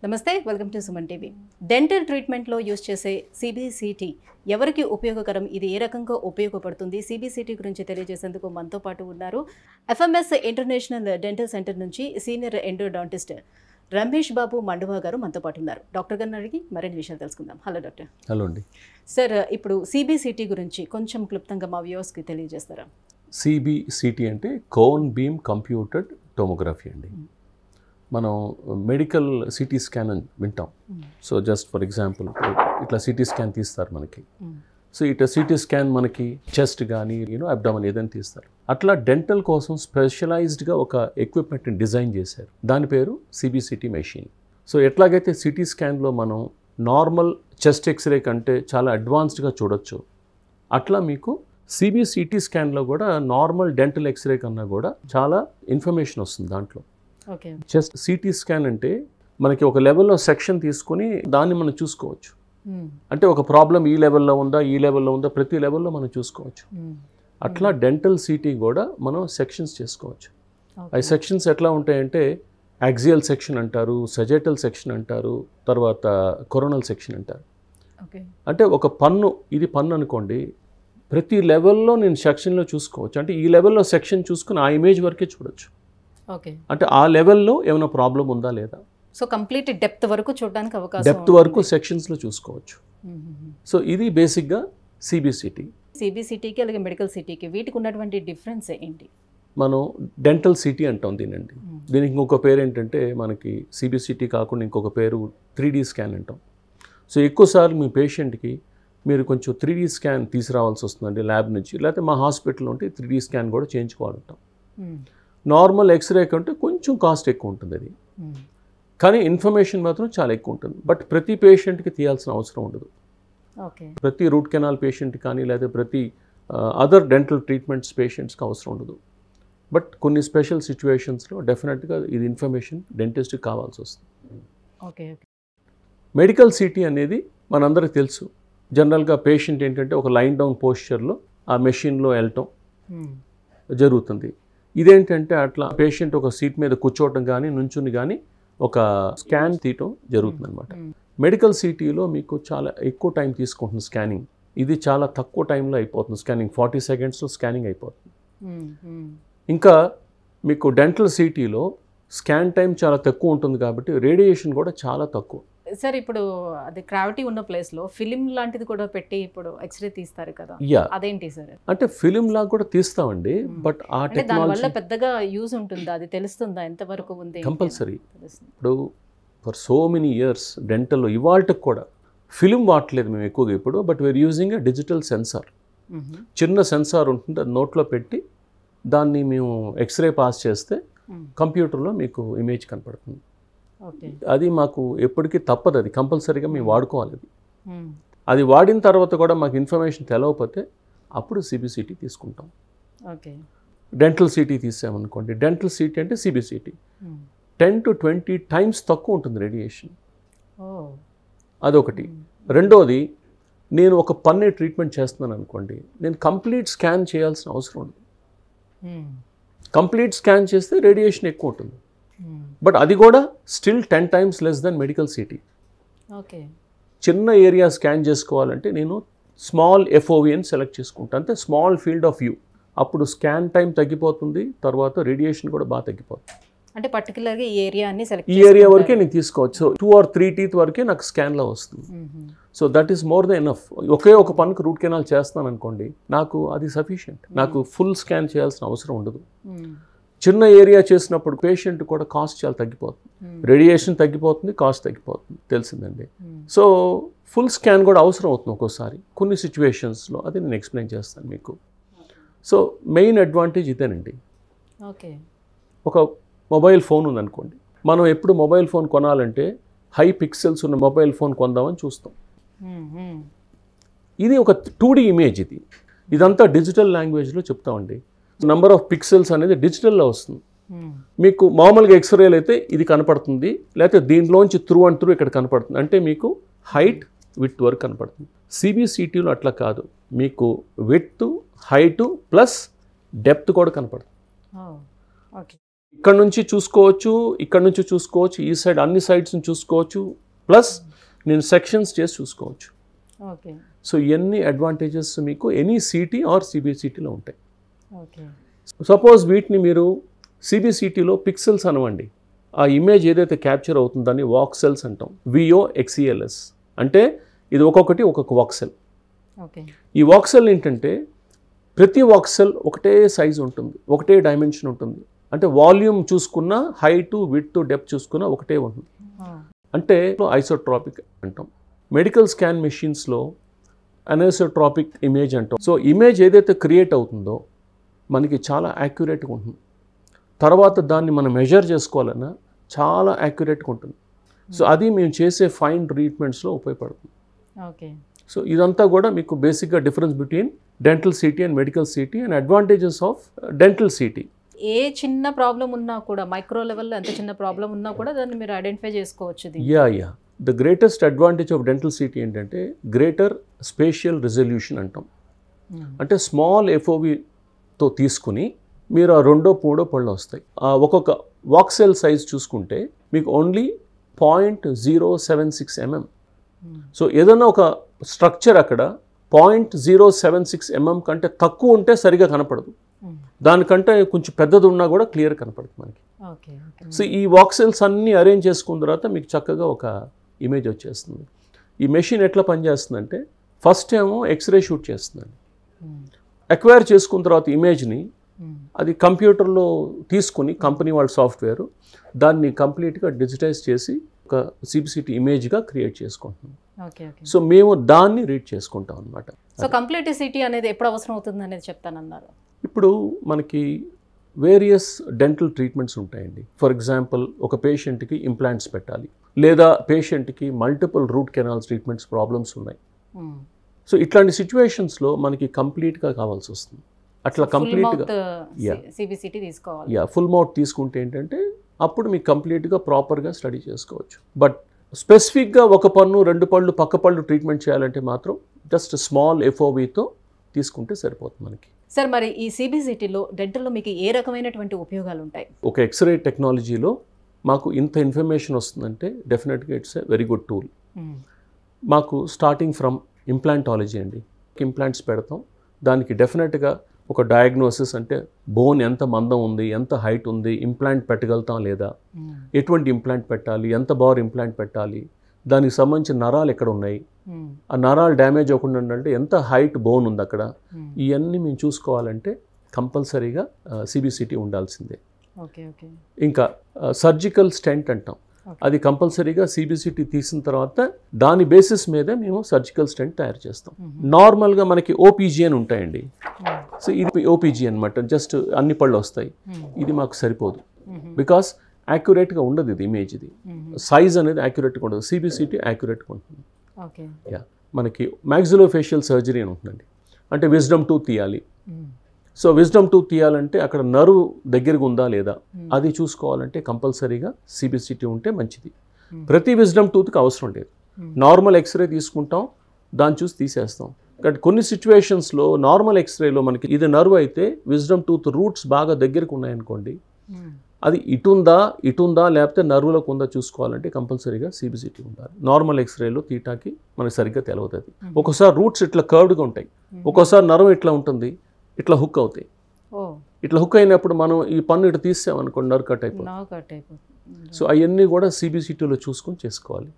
నమస్తే, welcome to Suman TV. Dental ట్రీట్మెంట్లో use చేసే సిబిసిటీ ఎవరికి ఉపయోగకరం, ఇది ఏ రకంగా ఉపయోగపడుతుంది, సిబిసిటీ గురించి తెలియజేసేందుకు మనతో పాటు ఉన్నారు ఎఫ్ఎంఎస్ ఇంటర్నేషనల్ డెంటల్ సెంటర్ నుంచి సీనియర్ ఎండోడాంటిస్ట్ రమేష్ బాబు మండువా గారు మనతో పాటు ఉన్నారు. డాక్టర్ గారిని అడిగి మరిన్ని విషయాలు తెలుసుకుందాం. Hello doctor. హలో అండి. సార్, ఇప్పుడు సిబిసిటీ గురించి కొంచెం క్లుప్తంగా మా వ్యూవర్స్కి తెలియజేస్తారా? సిబిసిటీ అంటే కోన్ బీమ్ కంప్యూటెడ్ టోమోగ్రఫీ అండి. మనం మెడికల్ సిటీ స్కాన్ అని వింటాం. సో జస్ట్ ఫర్ ఎగ్జాంపుల్ ఇట్లా సిటీ స్కాన్ తీస్తారు మనకి. సో ఇట్లా సిటీ స్కాన్ మనకి చెస్ట్ కానీ అబ్డామన్ ఏదైనా తీస్తారు. అట్లా డెంటల్ కోసం స్పెషలైజ్డ్గా ఒక ఎక్విప్మెంట్ని డిజైన్ చేశారు. దాని పేరు సిబిసిటీ మెషిన్. సో ఎట్లాగైతే సిటీ స్కాన్లో మనం నార్మల్ చెస్ట్ ఎక్స్రే కంటే చాలా అడ్వాన్స్డ్గా చూడొచ్చు, అట్లా మీకు సిబిసిటీ స్కాన్లో కూడా నార్మల్ డెంటల్ ఎక్స్రే కన్నా కూడా చాలా ఇన్ఫర్మేషన్ వస్తుంది దాంట్లో. చెస్ట్ సిటీ స్కాన్ అంటే మనకి ఒక లెవెల్లో సెక్షన్ తీసుకుని దాన్ని మనం చూసుకోవచ్చు. అంటే ఒక ప్రాబ్లం ఈ లెవెల్లో ఉందా, ఈ లెవెల్లో ఉందా, ప్రతి లెవెల్లో మనం చూసుకోవచ్చు. అట్లా డెంటల్ సిటీ కూడా మనం సెక్షన్స్ చేసుకోవచ్చు. ఆ సెక్షన్స్ ఎట్లా ఉంటాయంటే యాక్సియల్ సెక్షన్ అంటారు, సెజెటల్ సెక్షన్ అంటారు, తర్వాత కొరోనల్ సెక్షన్ అంటారు. అంటే ఒక పన్ను, ఇది పన్ను అనుకోండి, ప్రతి లెవెల్లో నేను సెక్షన్లో చూసుకోవచ్చు. అంటే ఈ లెవెల్లో సెక్షన్ చూసుకుని ఆ ఇమేజ్ వరకే చూడొచ్చు. అంటే ఆ లెవెల్లో ఏమైనా ప్రాబ్లం ఉందా లేదా, సో కంప్లీట్ డెప్త్ వరకు చూడడానికి అవకాశం, డెప్త్ వరకు సెక్షన్స్లో చూసుకోవచ్చు. సో ఇది బేసిక్గా సిబిసిటీ. సిబిసిటీకి అలాగే మెడికల్ సిటీకి వీటికి ఉన్నటువంటి డిఫరెన్స్ ఏంటి? మనం డెంటల్ సిటీ అంటాం దీనండి. దీనికి ఇంకొక పేరు ఏంటంటే మనకి సిబిసిటీ కాకుండా ఇంకొక పేరు 3D స్కాన్ అంటాం. సో ఎక్కువసార్లు మీ పేషెంట్కి మీరు కొంచెం 3D స్కాన్ తీసుకురావాల్సి వస్తుందండి ల్యాబ్ నుంచి, లేకపోతే మా హాస్పిటల్లో ఉంటే 3D స్కాన్ కూడా చేయించుకోవాలంటాం. నార్మల్ ఎక్స్రే కంటే కొంచెం కాస్ట్ ఎక్కువ ఉంటుంది అది, కానీ ఇన్ఫర్మేషన్ మాత్రం చాలా ఎక్కువ ఉంటుంది. బట్ ప్రతి పేషెంట్కి తీయాల్సిన అవసరం ఉండదు. ప్రతి రూట్ కెనాల్ పేషెంట్ కానీ లేదా ప్రతి అదర్ డెంటల్ ట్రీట్మెంట్స్ పేషెంట్స్కి అవసరం ఉండదు. బట్ కొన్ని స్పెషల్ సిచ్యువేషన్స్లో డెఫినెట్గా ఇది ఇన్ఫర్మేషన్ డెంటిస్ట్కి కావాల్సి వస్తుంది. మెడికల్ సిటీ అనేది మనందరికీ తెలుసు. జనరల్గా పేషెంట్ ఏంటంటే ఒక లైన్ డౌన్ పోస్చర్లో ఆ మెషిన్లో వెళ్ళటం జరుగుతుంది. ఇదేంటంటే అట్లా పేషెంట్ ఒక సీట్ మీద కూర్చోవటం కానీ నుంచుని కానీ ఒక స్కాన్ తీయటం జరుగుతుంది అనమాట. మెడికల్ సిటీలో మీకు చాలా ఎక్కువ టైం తీసుకుంటుంది స్కానింగ్. ఇది చాలా తక్కువ టైంలో అయిపోతుంది స్కానింగ్, 40 సెకండ్స్లో స్కానింగ్ అయిపోతుంది. ఇంకా మీకు డెంటల్ సిటీలో స్కాన్ టైం చాలా తక్కువ ఉంటుంది కాబట్టి రేడియేషన్ కూడా చాలా తక్కువ. సార్, ఇప్పుడు అది గ్రావిటీ ఉన్న ప్లేస్లో ఫిలిం లాంటిది కూడా పెట్టి ఇప్పుడు ఎక్స్రే తీస్తారు కదా, అదేంటి సార్? అంటే ఫిలిం లాగా కూడా తీస్తామండి, బట్ ఆ టెక్నాలజీ పెద్దగా యూజ్ ఉంటుందా, అది తెలుస్తుందా ఎంతవరకు ఉంది? కంపల్సరీ. ఇప్పుడు ఫర్ సో మెనీ ఇయర్స్ డెంటల్లో ఇవాళకి కూడా ఫిలిం వాడలేదు మేము ఎక్కువగా ఇప్పుడు, but we are using a digital sensor. చిన్న సెన్సార్ ఉంటుంది, అది నోట్లో పెట్టి దాన్ని మేము ఎక్స్రే పాస్ చేస్తే కంప్యూటర్లో మీకు ఇమేజ్ కనపడుతుంది. అది మాకు ఎప్పటికీ తప్పదు, అది కంపల్సరీగా మేము వాడుకోవాలి. అది వాడిన తర్వాత కూడా మాకు ఇన్ఫర్మేషన్ తెలవకపోతే అప్పుడు సిబిసిటీ తీసుకుంటాం. డెంటల్ సిటీ తీసామనుకోండి, డెంటల్ సిటీ అంటే సిబిసిటీ 10 to 20 times తక్కువ ఉంటుంది రేడియేషన్. అదొకటి. రెండోది, నేను ఒక పన్ను ట్రీట్మెంట్ చేస్తున్నాను అనుకోండి, నేను కంప్లీట్ స్కాన్ చేయాల్సిన అవసరం ఉండదు. కంప్లీట్ స్కాన్ చేస్తే రేడియేషన్ ఎక్కువ ఉంటుంది, బట్ అది కూడా still 10 times less than medical city. చిన్న ఏరియా స్కాన్ చేసుకోవాలంటే నేను స్మాల్ FOV అని సెలెక్ట్ చేసుకుంటాను, అంటే స్మాల్ ఫీల్డ్ ఆఫ్ వ్యూ. అప్పుడు స్కాన్ టైం తగ్గిపోతుంది, తర్వాత రేడియేషన్ కూడా బాగా తగ్గిపోతుంది. అంటే పర్టికులర్గా ఈ ఏరియా వరకే నేను తీసుకోవచ్చు. సో 2 or 3 teeth వరకే నాకు స్కాన్లో వస్తుంది. So that is more than enough. ఒకే ఒక పన్నుకు రూట్ కెనాల్ చేస్తాను అనుకోండి, నాకు అది సఫిషియంట్. నాకు ఫుల్ స్కాన్ చేయాల్సిన అవసరం ఉండదు. చిన్న ఏరియా చేసినప్పుడు పేషెంట్ కూడా కాస్ట్ చాలా తగ్గిపోతుంది, రేడియేషన్ తగ్గిపోతుంది, కాస్ట్ తగ్గిపోతుంది, తెలిసిందండి. సో ఫుల్ స్కాన్ కూడా అవసరం అవుతుంది ఒక్కోసారి కొన్ని సిచ్యువేషన్స్లో, అది నేను ఎక్స్ప్లెయిన్ చేస్తాను మీకు. సో మెయిన్ అడ్వాంటేజ్ ఇదేనండి. ఒక మొబైల్ ఫోన్ ఉందనుకోండి, మనం ఎప్పుడు మొబైల్ ఫోన్ కొనాలంటే హై పిక్సెల్స్ ఉన్న మొబైల్ ఫోన్ కొందామని చూస్తాం. ఇది ఒక 2D ఇమేజ్. ఇదంతా డిజిటల్ లాంగ్వేజ్లో చెప్తామండి. నెంబర్ ఆఫ్ పిక్సెల్స్ అనేది డిజిటల్లో వస్తుంది. మీకు మామూలుగా ఎక్స్రేలు అయితే ఇది కనపడుతుంది, లేకపోతే దీంట్లోంచి త్రూ అండ్ త్రూ ఇక్కడ కనపడుతుంది, అంటే మీకు హైట్ విడ్త్ వరకు కనపడుతుంది. సిబిసిటీలో అట్లా కాదు, మీకు విడ్త్, హైట్ ప్లస్ డెప్త్ కూడా కనపడుతుంది. ఇక్కడ నుంచి చూసుకోవచ్చు, ఇక్కడ నుంచి చూసుకోవచ్చు, ఈ సైడ్ అన్ని సైడ్స్ని చూసుకోవచ్చు, ప్లస్ నేను సెక్షన్స్ చేసి చూసుకోవచ్చు. ఓకే. సో ఇవన్నీ అడ్వాంటేజెస్ మీకు ఎనీ సిటీ ఆర్ సిబిసిటీలో ఉంటాయి. ఓకే. సపోజ్ వీటిని మీరు సిబిసిటీలో పిక్సెల్స్ అనవండి. ఆ ఇమేజ్ ఏదైతే క్యాప్చర్ అవుతుందని వాక్సెల్స్ అంటాం, VOXELS. అంటే ఇది ఒక్కొక్కటి ఒక్కొక్క వాక్సెల్. ఓకే. ఈ వాక్సెల్ ఏంటంటే ప్రతి వాక్సెల్ ఒకటే సైజు ఉంటుంది, ఒకటే డైమెన్షన్ ఉంటుంది. అంటే వాల్యూమ్ చూసుకున్న, హైట్, విడ్త్, డెప్త్ చూసుకున్న ఒకటే ఉంటుంది. అంటే ఐసోట్రాపిక్ అంటాం. మెడికల్ స్కాన్ మెషిన్స్లో అనైసోట్రాపిక్ ఇమేజ్ అంటాం. సో ఇమేజ్ ఏదైతే క్రియేట్ అవుతుందో మనకి చాలా యాక్యురేట్గా ఉంటుంది. తర్వాత దాన్ని మనం మెజర్ చేసుకోవాలన్నా చాలా యాక్యురేట్గా ఉంటుంది. సో అది మేము చేసే ఫైన్ ట్రీట్మెంట్స్లో ఉపయోగపడుతుంది. ఓకే. సో ఇదంతా కూడా మీకు బేసిక్గా difference between dental CT and medical CT and advantages of dental CT. ఏ చిన్న ప్రాబ్లం ఉన్నా కూడా, మైక్రో లెవెల్లో ఎంత చిన్న ప్రాబ్లం ఉన్నా కూడా దాన్ని మీరు ఐడెంటిఫై చేసుకోవచ్చు. Yeah the greatest advantage of dental city ఏంటంటే గ్రేటర్ స్పేషియల్ రిజల్యూషన్ అంటాం. అంటే స్మాల్ FOVతో తీసుకుని మీరు ఆ 2, 3 పళ్ళు వస్తాయి. ఒక్కొక్క వాక్సెల్ సైజ్ చూసుకుంటే మీకు ఓన్లీ 0.076 mm. సో ఏదైనా ఒక స్ట్రక్చర్ అక్కడ 0.076 mm కంటే తక్కువ ఉంటే సరిగా కనపడదు, దానికంటే కొంచెం పెద్దది ఉన్నా కూడా క్లియర్ కనపడుతుంది మనకి. సో ఈ వాక్సెల్స్ అన్నీ అరేంజ్ చేసుకున్న తర్వాత మీకు చక్కగా ఒక ఇమేజ్ వచ్చేస్తుంది. ఈ మెషిన్ ఎట్లా పనిచేస్తుందంటే ఫస్ట్ ఏమో ఎక్స్రే షూట్ చేస్తుందండి. అక్వైర్ చేసుకున్న తర్వాత ఇమేజ్ని అది కంప్యూటర్లో తీసుకుని కంపెనీ వాళ్ళ సాఫ్ట్వేర్ దాన్ని కంప్లీట్గా డిజిటైజ్ చేసి ఒక సిబిసిటీ ఇమేజ్గా క్రియేట్ చేసుకుంటున్నాం. సో మేము దాన్ని రీడ్ చేసుకుంటాం అనమాట. సో కంప్లీట్ సిటీ అనేది ఎప్పుడు అవసరం అవుతుంది అనేది చెప్తానన్నారు. ఇప్పుడు మనకి వేరియస్ డెంటల్ ట్రీట్మెంట్స్ ఉంటాయండి. ఫర్ ఎగ్జాంపుల్ ఒక పేషెంట్కి ఇంప్లాంట్స్ పెట్టాలి, లేదా పేషెంట్కి multiple route canals treatments problems ఉన్నాయి. సో ఇట్లాంటి సిచ్యువేషన్స్లో మనకి కంప్లీట్గా కావాల్సి వస్తుంది. అట్లా కంప్లీట్గా సిబిసిటీ తీసుకోవాలి. ఫుల్ మౌత్ తీసుకుంటే ఏంటంటే అప్పుడు మీకు కంప్లీట్గా ప్రాపర్గా స్టడీ చేసుకోవచ్చు. బట్ స్పెసిఫిక్గా ఒక పన్ను 2 పళ్ళు పక్క పళ్ళు ట్రీట్మెంట్ చేయాలంటే మాత్రం జస్ట్ స్మాల్ FOVతో తీసుకుంటే సరిపోతుంది మనకి. సార్ మరి ఈ సిబిసిటీలో డెంటల్లో మీకు ఏ రకమైనటువంటి ఉపయోగాలు ఉంటాయి? ఒక ఎక్స్రే టెక్నాలజీలో మాకు ఇంత ఇన్ఫర్మేషన్ వస్తుందంటే డెఫినెట్గా it's a very good tool. మాకు స్టార్టింగ్ ఫ్రమ్ ఇంప్లాంటాలజీ అండి. ఇంప్లాంట్స్ పెడతాం, దానికి డెఫినెట్గా ఒక డయాగ్నోసిస్ అంటే బోన్ ఎంత మందం ఉంది, ఎంత హైట్ ఉంది, ఇంప్లాంట్ పెట్టగలుగుతాం లేదా, ఎటువంటి ఇంప్లాంట్ పెట్టాలి, ఎంత బార్ ఇంప్లాంట్ పెట్టాలి, దానికి సంబంధించిన నరాలు ఎక్కడ ఉన్నాయి, ఆ నరాలు డ్యామేజ్ అవ్వకుండా ఉండాలంటే ఎంత హైట్ బోన్ ఉంది అక్కడ, ఇవన్నీ మేము చూసుకోవాలంటే కంపల్సరీగా సిబిసిటీ ఉండాల్సిందే. ఇంకా సర్జికల్ స్టెంట్ అంటాం, అది కంపల్సరీగా సిబిసిటీ తీసిన తర్వాత దాని బేసిస్ మీద మేము సర్జికల్ స్టెంట్ తయారు చేస్తాం. నార్మల్గా మనకి OPG అని ఉంటాయండి. సో ఇది OPG అనమాట, జస్ట్ అన్ని పళ్ళు వస్తాయి. ఇది మాకు సరిపోదు, బికాస్ యాక్యురేట్గా ఉండదు ఇది ఇమేజ్. ఇది సైజ్ అనేది యాక్యురేట్గా ఉండదు, సిబిసిటీ యాక్యురేట్గా ఉంటుంది. మనకి మ్యాక్సిలోఫేషియల్ సర్జరీ అని ఉంటుందండి, అంటే విజ్డమ్ టూత్ తీయాలి. సో విజ్డమ్ టూత్ తీయాలంటే అక్కడ నర్వ్ దగ్గరగా ఉందా లేదా అది చూసుకోవాలంటే కంపల్సరీగా సిబిసిటీ ఉంటే మంచిది. ప్రతి విజ్డమ్ టూత్కి అవసరం లేదు, నార్మల్ ఎక్స్రే తీసుకుంటాం, దాన్ని చూసి తీసేస్తాం. కానీ కొన్ని సిచ్యువేషన్స్లో నార్మల్ ఎక్స్రేలో మనకి ఇది నర్వ్ అయితే విజ్డమ్ టూత్ రూట్స్ బాగా దగ్గరకు ఉన్నాయనుకోండి, అది ఇటుందా లేకపోతే నర్వులకు ఉందా చూసుకోవాలంటే కంపల్సరీగా సిబిసిటీ ఉండాలి. నార్మల్ ఎక్స్రేలో తీటాకి మనకి సరిగ్గా తెలియదు. అది ఒక్కోసారి రూట్స్ ఇట్లా కర్వ్డ్గా ఉంటాయి, ఒక్కోసారి నర్వ్ ఇట్లా ఉంటుంది, ఇట్లా హుక్ అవుతాయి. ఇట్లా హుక్ అయినప్పుడు మనం ఈ పన్ను ఇట్లా తీసామనుకోండి నర్వ్ కట్ అయిపోతుంది. సో అవన్నీ కూడా సిబిసిటీలో చూసుకొని చేసుకోవాలి.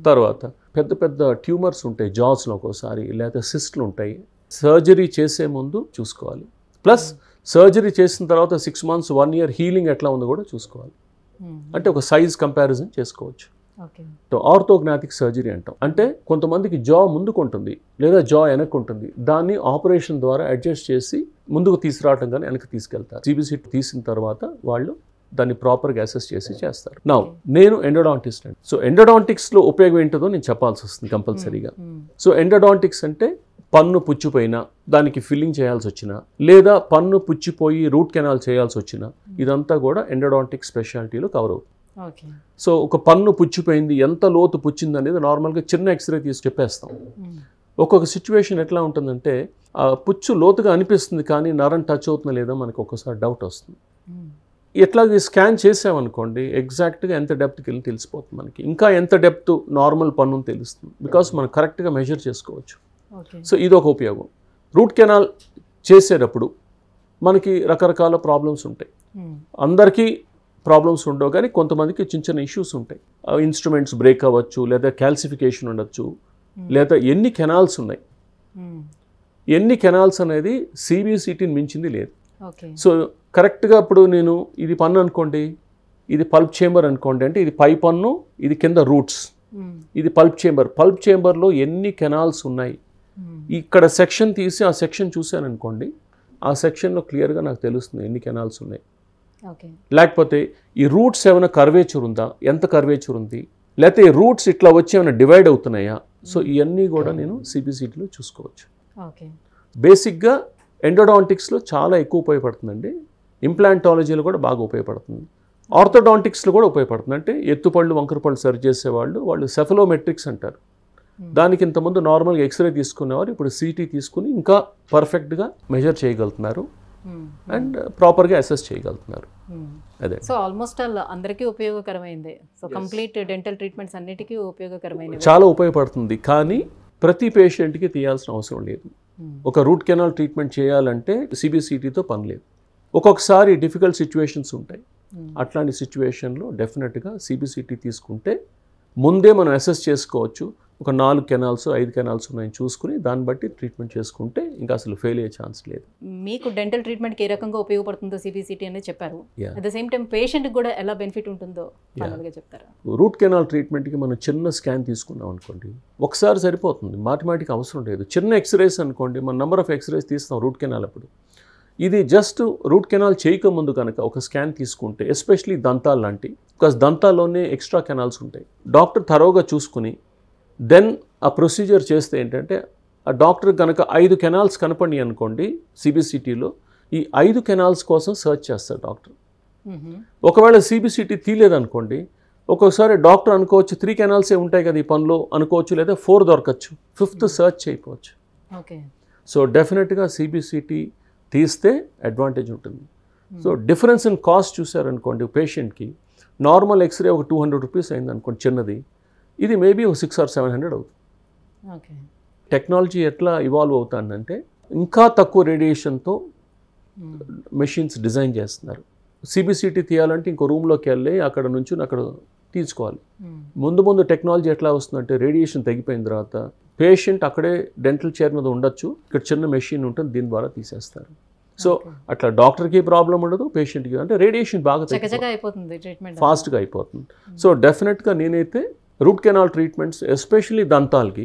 తర్వాత పెద్ద పెద్ద ట్యూమర్స్ ఉంటాయి జాస్లో ఒక్కోసారి, లేకపోతే సిస్ట్లు ఉంటాయి, సర్జరీ చేసే ముందు చూసుకోవాలి. ప్లస్ సర్జరీ చేసిన తర్వాత 6 months 1 year హీలింగ్ ఎట్లా ఉందో కూడా చూసుకోవాలి. అంటే ఒక సైజ్ కంపారిజన్ చేసుకోవచ్చు. ఆర్థోగ్నాటిక్ సర్జరీ అంటాం, అంటే కొంతమందికి జా ముందుకు ఉంటుంది లేదా జా వెనక్కు ఉంటుంది, దాన్ని ఆపరేషన్ ద్వారా అడ్జస్ట్ చేసి ముందుకు తీసుకురావటం కానీ వెనక్కి తీసుకెళ్తారు. సిబిసిటీ తీసిన తర్వాత వాళ్ళు దాన్ని ప్రాపర్గా అసెస్ చేసి చేస్తారు. నా నేను ఎండోడాంటిస్ట్ అండి. సో ఎండోడాంటిక్స్లో ఉపయోగం ఏంటో నేను చెప్పాల్సి వస్తుంది కంపల్సరీగా. సో ఎండోడాంటిక్స్ అంటే పన్ను పుచ్చిపోయినా దానికి ఫిల్లింగ్ చేయాల్సి వచ్చినా, లేదా పన్ను పుచ్చిపోయి రూట్ కెనాల్ చేయాల్సి వచ్చినా, ఇదంతా కూడా ఎండోడాంటిక్ స్పెషాలిటీలో కవర్ అవుతుంది. సో ఒక పన్ను పుచ్చిపోయింది, ఎంత లోతు పుచ్చింది అనేది నార్మల్గా చిన్న ఎక్స్రే తీసి చెప్పేస్తాం. ఒక్కొక్క సిచ్యువేషన్ ఎట్లా ఉంటుందంటే ఆ పుచ్చు లోతుగా అనిపిస్తుంది కానీ నరం టచ్ అవుతుందా లేదా మనకు ఒక్కోసారి డౌట్ వస్తుంది. ఎట్లాగే స్కాన్ చేసామనుకోండి ఎగ్జాక్ట్గా ఎంత డెప్త్కి వెళ్ళి తెలిసిపోతుంది మనకి. ఇంకా ఎంత డెప్త్ నార్మల్ పన్ను తెలుస్తుంది, బికాస్ మనం కరెక్ట్గా మెజర్ చేసుకోవచ్చు. సో ఇది ఒక ఉపయోగం. రూట్ కెనాల్ చేసేటప్పుడు మనకి రకరకాల ప్రాబ్లమ్స్ ఉంటాయి. అందరికీ ప్రాబ్లమ్స్ ఉండవు, కానీ కొంతమందికి చిన్న చిన్న ఇష్యూస్ ఉంటాయి. ఇన్స్ట్రుమెంట్స్ బ్రేక్ అవ్వచ్చు, లేదా క్యాల్సిఫికేషన్ ఉండొచ్చు, లేదా ఎన్ని కెనాల్స్ ఉన్నాయి. ఎన్ని కెనాల్స్ అనేది సిబిసిటీని మించింది లేదు. సో కరెక్ట్గా ఇప్పుడు నేను ఇది పన్ను అనుకోండి, ఇది పల్ప్ చేంబర్ అనుకోండి, అంటే ఇది పై పన్ను, ఇది కింద రూట్స్, ఇది పల్ప్ చేంబర్. పల్ప్ చేంబర్లో ఎన్ని కెనాల్స్ ఉన్నాయి, ఇక్కడ సెక్షన్ తీసి ఆ సెక్షన్ చూశాను అనుకోండి, ఆ సెక్షన్లో క్లియర్గా నాకు తెలుస్తుంది ఎన్ని కెనాల్స్ ఉన్నాయి. లేకపోతే ఈ రూట్స్ ఏమైనా కర్వేచర్ ఉందా, ఎంత కర్వేచర్ ఉంది, లేకపోతే ఈ రూట్స్ ఇట్లా వచ్చి ఏమైనా డివైడ్ అవుతున్నాయా. సో ఇవన్నీ కూడా నేను సిబిసిటీలో చూసుకోవచ్చు. బేసిక్గా ఎండోడాంటిక్స్లో చాలా ఎక్కువ ఉపయోగపడుతుందండి. ఇంప్లాంటాలజీలో కూడా బాగా ఉపయోగపడుతుంది. ఆర్థోడాంటిక్స్లో కూడా ఉపయోగపడుతుంది. అంటే ఎత్తుపళ్ళు వంకరపళ్ళు సరి చేసేవాళ్ళు వాళ్ళు సెఫలోమెట్రిక్స్ అంటారు. దానికి ఇంతకుముందు నార్మల్గా ఎక్స్రే తీసుకునేవారు, ఇప్పుడు సిటీ తీసుకుని ఇంకా పర్ఫెక్ట్గా మెజర్ చేయగలుగుతున్నారు అండ్ ప్రాపర్గా అసెస్ చేయగలుగుతున్నారు. అదే. సో ఆల్మోస్ట్ ఆల్ అందరికీ ఉపయోగకరమైంది. సో కంప్లీట్ డెంటల్ ట్రీట్మెంట్స్ అన్నిటికీ ఉపయోగకరమైనవి. చాలా ఉపయోగపడుతుంది, కానీ ప్రతి పేషెంట్కి తీయాల్సిన అవసరం లేదు. ఒక రూట్ కెనాల్ ట్రీట్మెంట్ చేయాలంటే సిబిసిటీతో పని లేదు. ఒక్కొక్కసారి డిఫికల్ట్ సిచ్యువేషన్స్ ఉంటాయి. అట్లాంటి సిచ్యువేషన్లో డెఫినెట్గా సిబిసిటీ తీసుకుంటే ముందే మనం అసెస్ చేసుకోవచ్చు. ఒక 4 కెనాల్స్ 5 కెనాల్స్ ఉన్నాయని చూసుకుని దాన్ని బట్టి ట్రీట్మెంట్ చేసుకుంటే ఇంకా అసలు ఫెయిల్ అయ్యే ఛాన్స్ లేదు. మీకు డెంటల్ ట్రీట్మెంట్కి ఏ రకంగా ఉపయోగపడుతుందో సిబిసిటీ అనేది చెప్పారు. అట్ ద సేమ్ టైం పేషెంట్కి కూడా ఎలా బెనిఫిట్ ఉంటుందో ఫైనల్గా చెప్తారా? రూట్ కెనాల్ ట్రీట్మెంట్కి మనం చిన్న స్కాన్ తీసుకున్నాం అనుకోండి, ఒకసారి సరిపోతుంది, మాటిమాటికి అవసరం లేదు. చిన్న ఎక్స్రేస్ అనుకోండి, మన నెంబర్ ఆఫ్ ఎక్స్రేస్ తీస్తాం రూట్ కెనాల్ అప్పుడు. ఇది జస్ట్ రూట్ కెనాల్ చేయకముందు కనుక ఒక స్కాన్ తీసుకుంటే, ఎస్పెషలీ దంతాలు లాంటి, బికాస్ దంతాల్లోనే ఎక్స్ట్రా కెనాల్స్ ఉంటాయి. డాక్టర్ థరోగా చూసుకుని దెన్ ఆ ప్రొసీజర్ చేస్తే ఏంటంటే, ఆ డాక్టర్ కనుక 5 కెనాల్స్ కనపడి అనుకోండి సిబిసిటీలో, ఈ 5 కెనాల్స్ కోసం సర్చ్ చేస్తారు డాక్టర్. ఒకవేళ సిబిసిటీ తీయలేదనుకోండి, ఒక్కొక్కసారి డాక్టర్ అనుకోవచ్చు 3 కెనాల్సే ఉంటాయి కదా ఈ పనిలో అనుకోవచ్చు, లేదా 4 దొరకచ్చు, 5th సర్చ్ చేయకపోవచ్చు. సో డెఫినెట్గా సిబిసిటీ తీస్తే అడ్వాంటేజ్ ఉంటుంది. సో డిఫరెన్స్ ఇన్ కాస్ట్ చూసారనుకోండి, పేషెంట్కి నార్మల్ ఎక్స్రే ఒక 200 రూపీస్ అయింది అనుకోండి చిన్నది, ఇది మేబీ ఒక 600 or 700 అవుతుంది. టెక్నాలజీ ఎట్లా ఇవాల్వ్ అవుతుందంటే ఇంకా తక్కువ రేడియేషన్తో మెషిన్స్ డిజైన్ చేస్తున్నారు. సిబిసిటీ తీయాలంటే ఇంకో రూమ్లోకి వెళ్ళి అక్కడ నుంచి అక్కడ తీసుకోవాలి. ముందు టెక్నాలజీ ఎట్లా వస్తుందంటే రేడియేషన్ తగ్గిపోయిన తర్వాత పేషెంట్ అక్కడే డెంటల్ చైర్ మీద ఉండొచ్చు, ఇక్కడ చిన్న మెషిన్ ఉంటుంది, దీని ద్వారా తీసేస్తారు. సో అట్లా డాక్టర్కి ప్రాబ్లం ఉండదు, పేషెంట్కి, అంటే రేడియేషన్ బాగా ఫాస్ట్గా అయిపోతుంది. సో డెఫినెట్గా నేనైతే రూట్ కెనాల్ ట్రీట్మెంట్స్ ఎస్పెషల్లీ దంతాలకి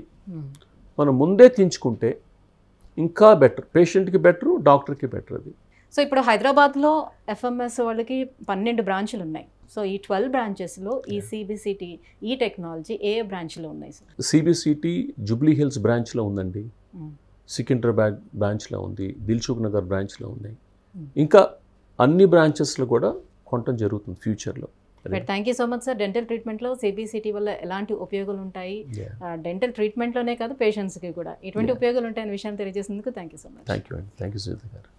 మనం ముందే తీయించుకుంటే ఇంకా బెటర్, పేషెంట్కి బెటర్, డాక్టర్కి బెటర్. అది. సో ఇప్పుడు హైదరాబాద్లో ఎఫ్ఎంఎస్ వాళ్ళకి 12 బ్రాంచ్లు ఉన్నాయి. సో ఈ 12 బ్రాంచెస్లో ఈ సిబిసిటీ ఈ టెక్నాలజీ ఏ బ్రాంచ్లో ఉన్నాయి సార్? సిబిసిటీ జూబ్లీ హిల్స్ బ్రాంచ్లో ఉందండి, సికింద్రాబాద్ బ్రాంచ్లో ఉంది, దిల్సుఖ్ నగర్ బ్రాంచ్లో ఉన్నాయి, ఇంకా అన్ని బ్రాంచెస్లో కూడా కొనటం జరుగుతుంది ఫ్యూచర్లో. But thank you so much sir. డెంటల్ ట్రీట్మెంట్లో సిబిసిటీ వల్ల ఎలాంటి ఉపయోగాలు ఉంటాయి, డెంటల్ ట్రీట్మెంట్లోనే కాదు పేషెంట్స్కి కూడా ఎటువంటి ఉపయోగాలు ఉంటాయనే విషయాన్ని తెలియజేసినందుకు thank you so much. Thank you అండి. థ్యాంక్ యూ సునీత గారు.